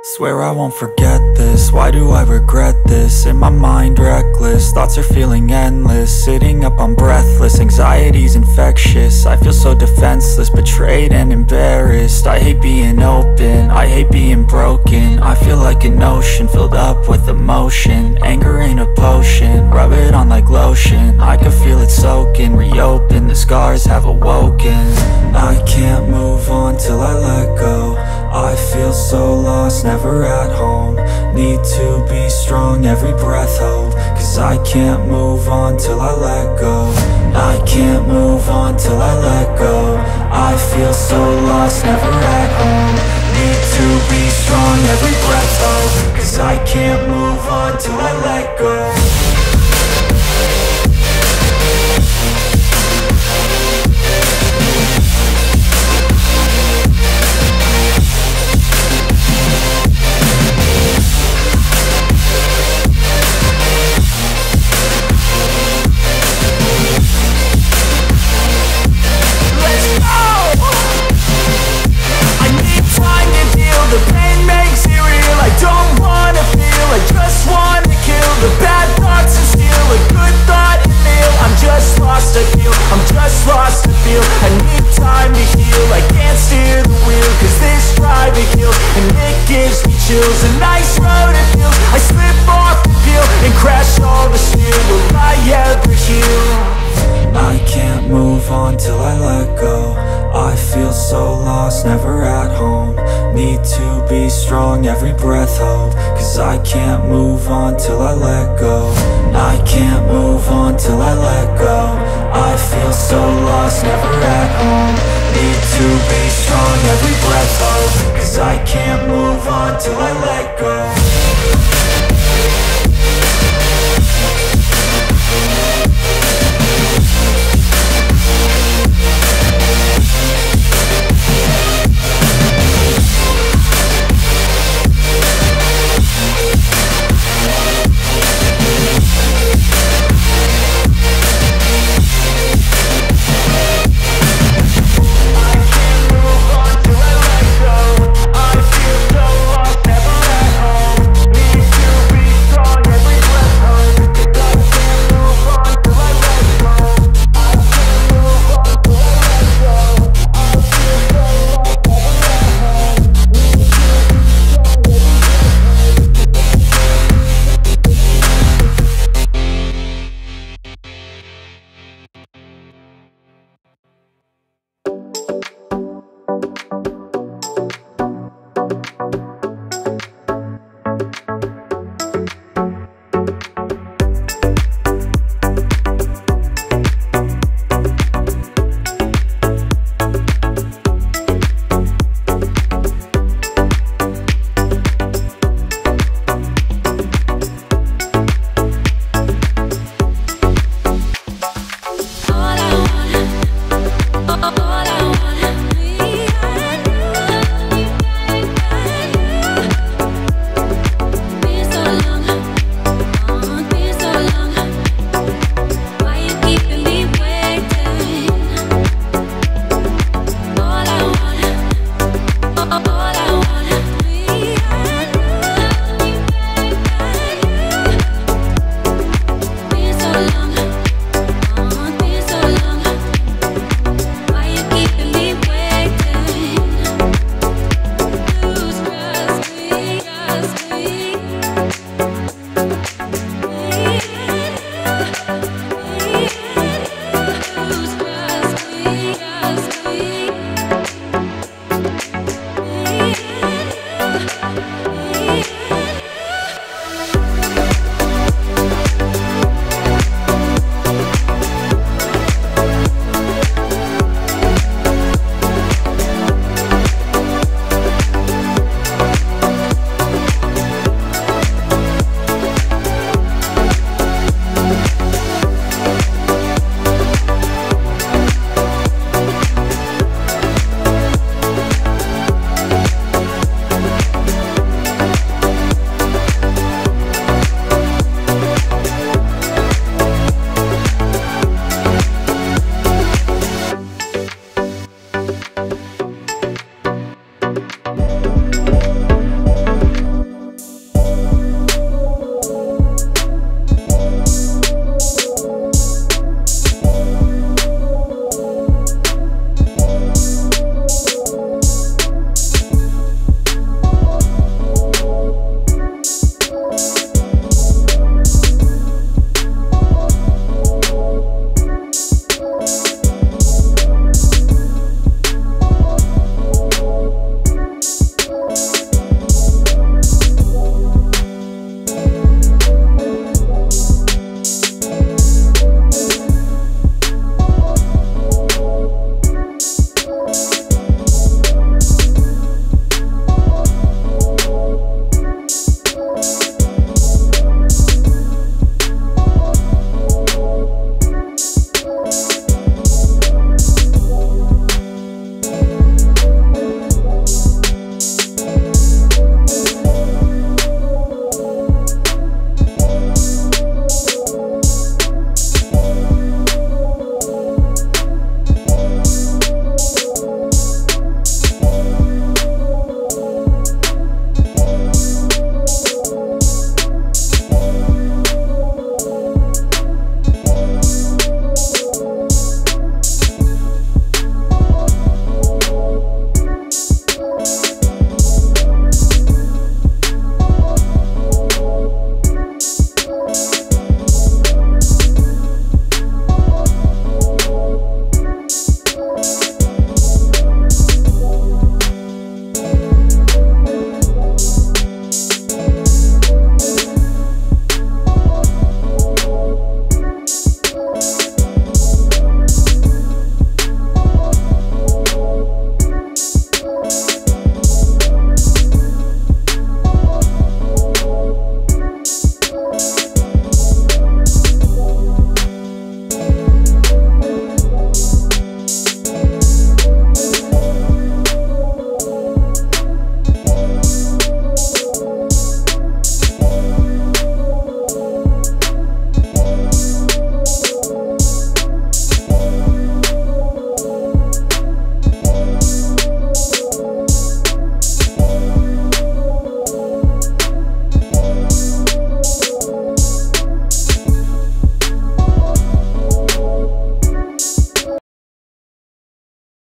Swear I won't forget this, why do I regret this? In my mind reckless, thoughts are feeling endless. Sitting up I'm breathless, anxiety's infectious. I feel so defenseless, betrayed and embarrassed. I hate being open, I hate being broken. I feel like an ocean filled up with emotion. Anger ain't a potion, rub it on like lotion. I can feel it soaking, reopen, the scars have awoken. I can't move on till I let go. I feel so lost, never at home. Need to be strong, every breath hold. Cause I can't move on till I let go. I can't move on till I let go. I feel so lost, never at home. Need to be strong, every breath hold. Cause I can't move on till I let go. I'm just lost to feel. I need time to heal. I can't steer the wheel, cause this driving hill, and it gives me chills. A nice road it feels. I slip off the peel and crash all the steel. Will I ever heal? I can't move on till I let go. I feel so lost, never at home. Need to be strong, every breath hold. Cause I can't move on till I let go. I can't move on till I let go. I feel so lost, never at home. Need to be strong, every breath hold. Cause I can't move on till I let go.